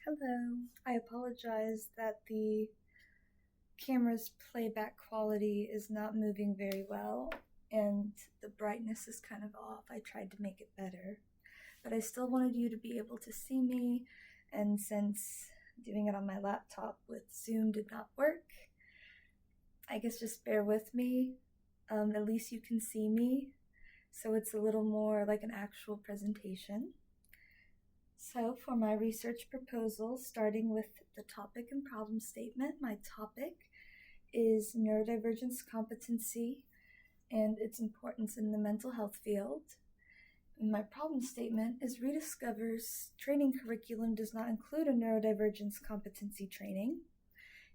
Hello. I apologize that the camera's playback quality is not moving very well and the brightness is kind of off. I tried to make it better, but I still wanted you to be able to see me, and since doing it on my laptop with Zoom did not work, I guess just bear with me. At least you can see me, so it's a little more like an actual presentation. So for my research proposal, starting with the topic and problem statement, my topic is neurodivergence competency and its importance in the mental health field. And my problem statement is Rediscover's training curriculum does not include a neurodivergence competency training.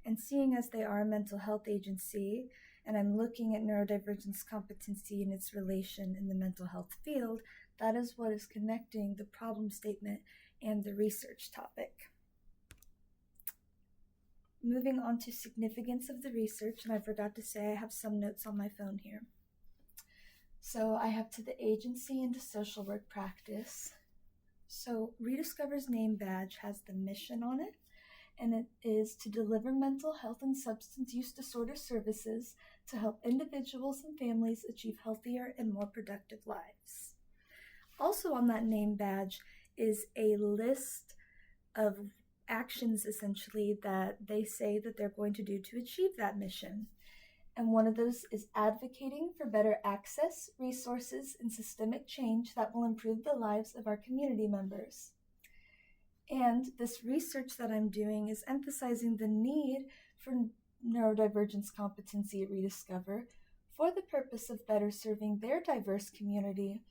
And seeing as they are a mental health agency, and I'm looking at neurodivergence competency and its relation in the mental health field, that is what is connecting the problem statement and the research topic. Moving on to significance of the research, and I forgot to say I have some notes on my phone here. So I have to the agency and to social work practice. So Rediscover's name badge has the mission on it, and it is to deliver mental health and substance use disorder services to help individuals and families achieve healthier and more productive lives. Also on that name badge is a list of actions, essentially, that they say that they're going to do to achieve that mission. And one of those is advocating for better access, resources, and systemic change that will improve the lives of our community members. And this research that I'm doing is emphasizing the need for neurodivergence competency at Rediscover for the purpose of better serving their diverse community,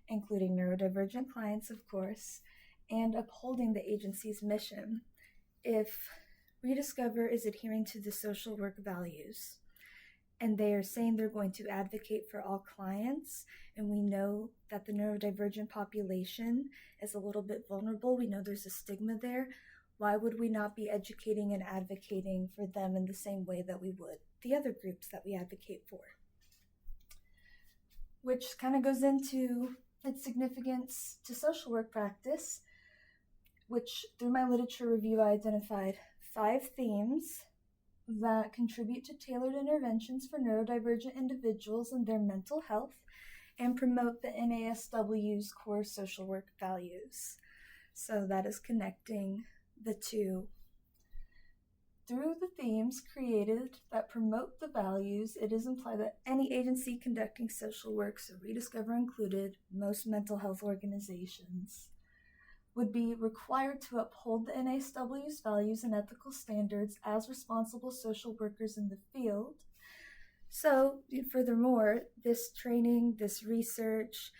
including neurodivergent clients, of course, and upholding the agency's mission. If Rediscover is adhering to the social work values, and they are saying they're going to advocate for all clients, and we know that the neurodivergent population is a little bit vulnerable, we know there's a stigma there, why would we not be educating and advocating for them in the same way that we would the other groups that we advocate for? Which kind of goes into its significance to social work practice, which through my literature review I identified 5 themes that contribute to tailored interventions for neurodivergent individuals and their mental health and promote the NASW's core social work values. So that is connecting the two. Through the themes created that promote the values, it is implied that any agency conducting social work, so Rediscover included, most mental health organizations, would be required to uphold the NASW's values and ethical standards as responsible social workers in the field. So, furthermore, this training, this research,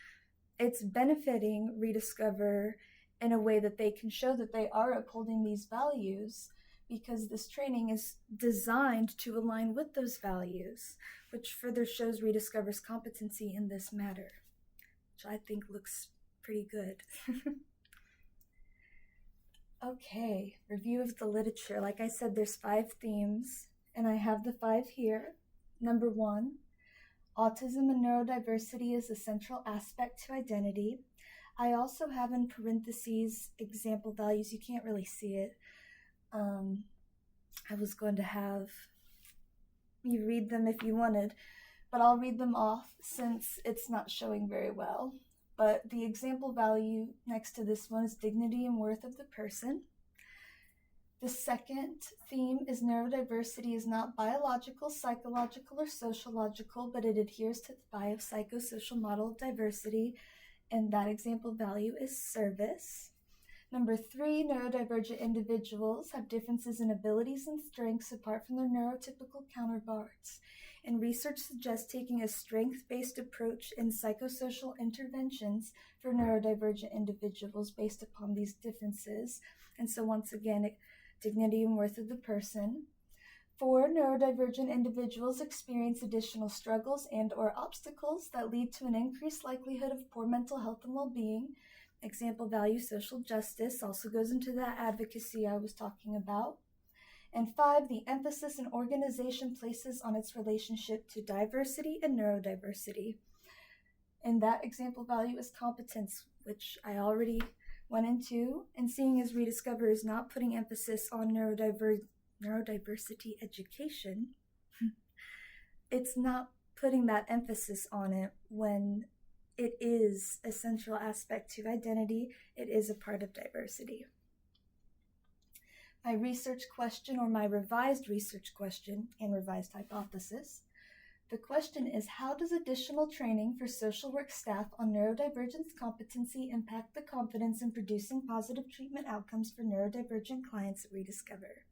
it's benefiting Rediscover in a way that they can show that they are upholding these values, because this training is designed to align with those values, which further shows Rediscover's competency in this matter, which I think looks pretty good. Okay, review of the literature. Like I said, there's 5 themes, and I have the 5 here. Number 1, autism and neurodiversity is a central aspect to identity. I also have in parentheses example values. You can't really see it. I was going to have you read them if you wanted, but I'll read them off since it's not showing very well. But the example value next to this one is dignity and worth of the person. The second theme is neurodiversity is not biological, psychological, or sociological, but it adheres to the biopsychosocial model of diversity, and that example value is service. Number 3, neurodivergent individuals have differences in abilities and strengths apart from their neurotypical counterparts, and research suggests taking a strength-based approach in psychosocial interventions for neurodivergent individuals based upon these differences. And so once again, dignity and worth of the person. 4, neurodivergent individuals experience additional struggles and or obstacles that lead to an increased likelihood of poor mental health and well-being. Example value, social justice, also goes into that advocacy I was talking about. And 5, the emphasis an organization places on its relationship to diversity and neurodiversity. And that example value is competence, which I already 1 and 2, and seeing as Rediscover is not putting emphasis on neurodiversity education, it's not putting that emphasis on it when it is a central aspect to identity. It is a part of diversity. My research question, or my revised research question and revised hypothesis. The question is, how does additional training for social work staff on neurodivergence competency impact the confidence in producing positive treatment outcomes for neurodivergent clients at Rediscover?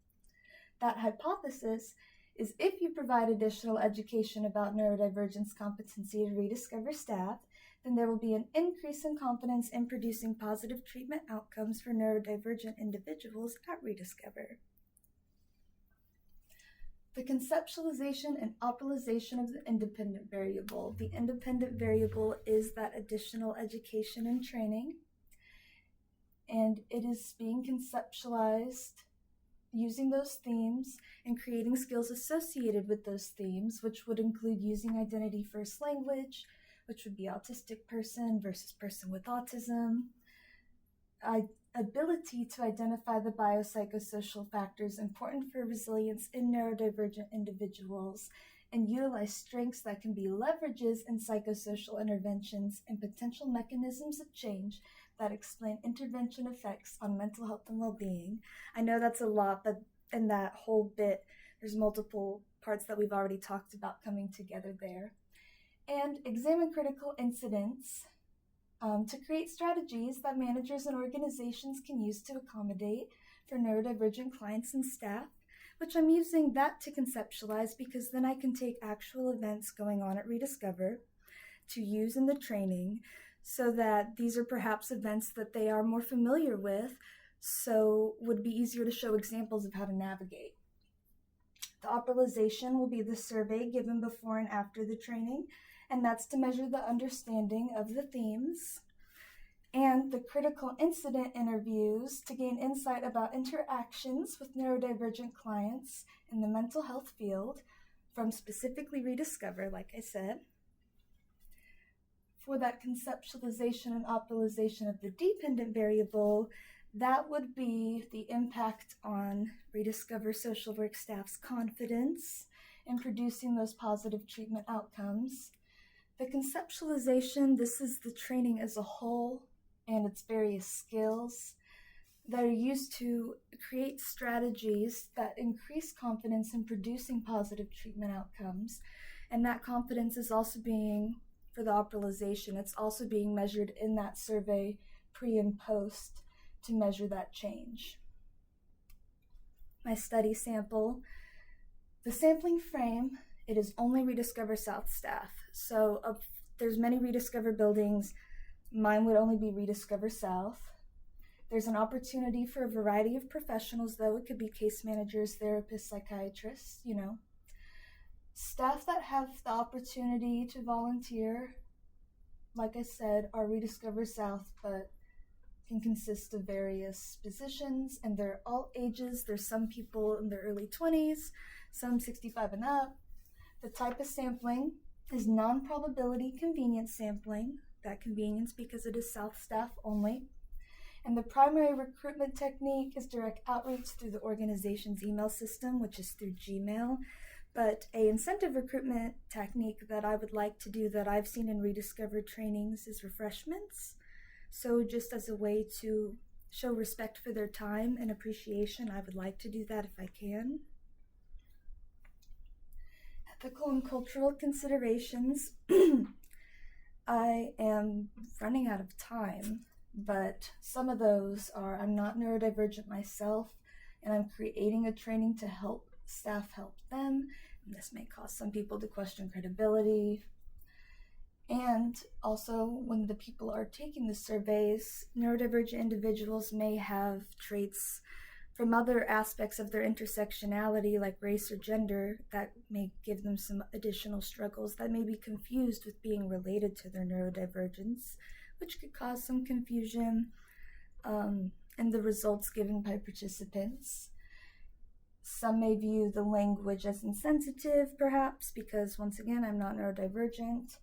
That hypothesis is, if you provide additional education about neurodivergence competency to Rediscover staff, then there will be an increase in confidence in producing positive treatment outcomes for neurodivergent individuals at Rediscover. The conceptualization and optimization of the independent variable. The independent variable is that additional education and training, and it is being conceptualized using those themes and creating skills associated with those themes, which would include using identity first language, which would be autistic person versus person with autism, ability to identify the biopsychosocial factors important for resilience in neurodivergent individuals, and utilize strengths that can be leverages in psychosocial interventions and potential mechanisms of change that explain intervention effects on mental health and well-being. I know that's a lot, but in that whole bit, there's multiple parts that we've already talked about coming together there. And examine critical incidents to create strategies that managers and organizations can use to accommodate for neurodivergent clients and staff, which I'm using that to conceptualize because then I can take actual events going on at Rediscover to use in the training so that these are perhaps events that they are more familiar with, so would be easier to show examples of how to navigate. The optimization will be the survey given before and after the training, and that's to measure the understanding of the themes, and the critical incident interviews to gain insight about interactions with neurodivergent clients in the mental health field from specifically Rediscover, like I said. For that conceptualization and optimization of the dependent variable, that would be the impact on Rediscover social work staff's confidence in producing those positive treatment outcomes. The conceptualization, this is the training as a whole and its various skills that are used to create strategies that increase confidence in producing positive treatment outcomes. And that confidence is also being, for the optimization, it's also being measured in that survey pre and post to measure that change. My study sample, the sampling frame, it is only Rediscover South staff. So there's many Rediscover buildings. Mine would only be Rediscover South. There's an opportunity for a variety of professionals, though. It could be case managers, therapists, psychiatrists, Staff that have the opportunity to volunteer, like I said, are Rediscover South, but can consist of various positions, and they're all ages. There's some people in their early 20s, some 65 and up. The type of sampling is non-probability convenience sampling, that convenience because it is South staff only. And the primary recruitment technique is direct outreach through the organization's email system, which is through Gmail. But an incentive recruitment technique that I would like to do that I've seen in Rediscover trainings is refreshments. So just as a way to show respect for their time and appreciation, I would like to do that if I can. Ethical and cultural considerations. I am running out of time, but some of those are, I'm not neurodivergent myself, and I'm creating a training to help staff help them. And this may cause some people to question credibility. And also, when the people are taking the surveys, neurodivergent individuals may have traits from other aspects of their intersectionality, like race or gender, that may give them some additional struggles that may be confused with being related to their neurodivergence, which could cause some confusion in the results given by participants. Some may view the language as insensitive, perhaps, because, once again, I'm not neurodivergent.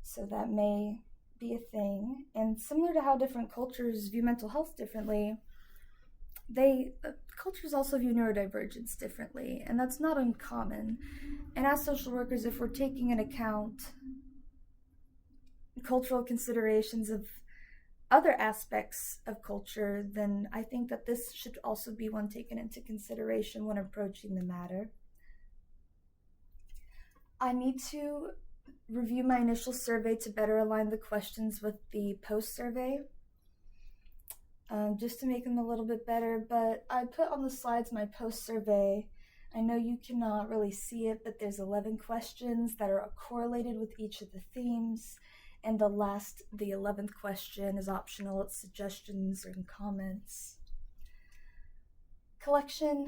So that may be a thing. And similar to how different cultures view mental health differently, cultures also view neurodivergence differently, and that's not uncommon. And as social workers, if we're taking into account cultural considerations of other aspects of culture, then I think that this should also be one taken into consideration when approaching the matter. I need to review my initial survey to better align the questions with the post-survey, just to make them a little bit better. But I put on the slides my post-survey. I know you cannot really see it, but there's 11 questions that are correlated with each of the themes. And the 11th question is optional. It's suggestions and comments. Collection,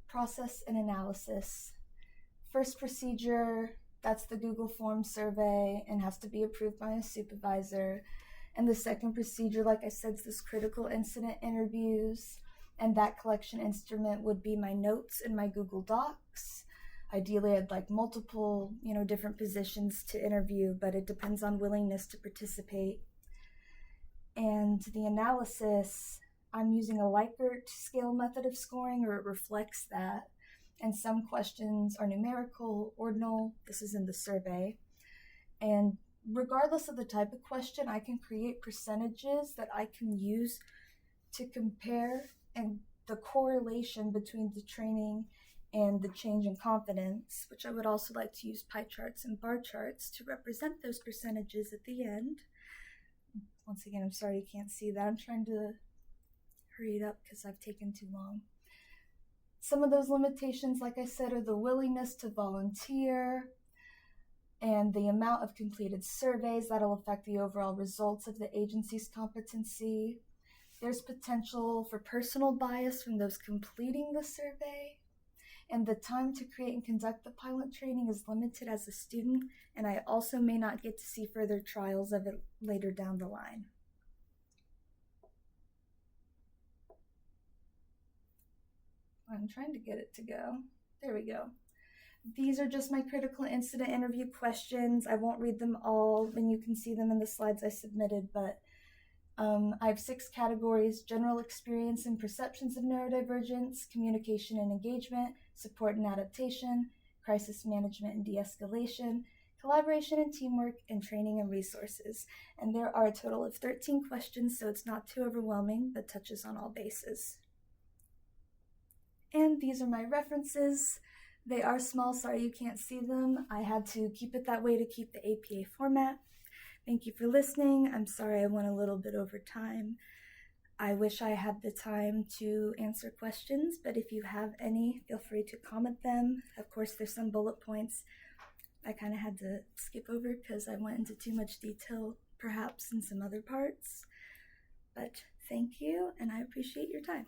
process, and analysis. First procedure, that's the Google Form survey and has to be approved by a supervisor. And the second procedure, like I said, is this critical incident interviews. And that collection instrument would be my notes in my Google Docs. Ideally, I'd like multiple, different positions to interview, but it depends on willingness to participate. And the analysis, I'm using a Likert scale method of scoring, or it reflects that. And some questions are numerical, ordinal. This is in the survey. And regardless of the type of question, I can create percentages that I can use to compare and the correlation between the training and the change in confidence, which I would also like to use pie charts and bar charts to represent those percentages at the end. Once again, I'm sorry you can't see that. I'm trying to hurry it up because I've taken too long. Some of those limitations, like I said, are the willingness to volunteer and the amount of completed surveys that'll affect the overall results of the agency's competency. There's potential for personal bias from those completing the survey. And the time to create and conduct the pilot training is limited as a student, and I also may not get to see further trials of it later down the line. I'm trying to get it to go. There we go. These are just my critical incident interview questions. I won't read them all, and you can see them in the slides I submitted, but I have 6 categories: general experience and perceptions of neurodivergence, communication and engagement, support and adaptation, crisis management and de-escalation, collaboration and teamwork, and training and resources. And there are a total of 13 questions, so it's not too overwhelming, but touches on all bases. And these are my references. They are small, sorry you can't see them. I had to keep it that way to keep the APA format. Thank you for listening. I'm sorry I went a little bit over time. I wish I had the time to answer questions, but if you have any, feel free to comment them. Of course, there's some bullet points I kind of had to skip over because I went into too much detail, perhaps in some other parts. But thank you, and I appreciate your time.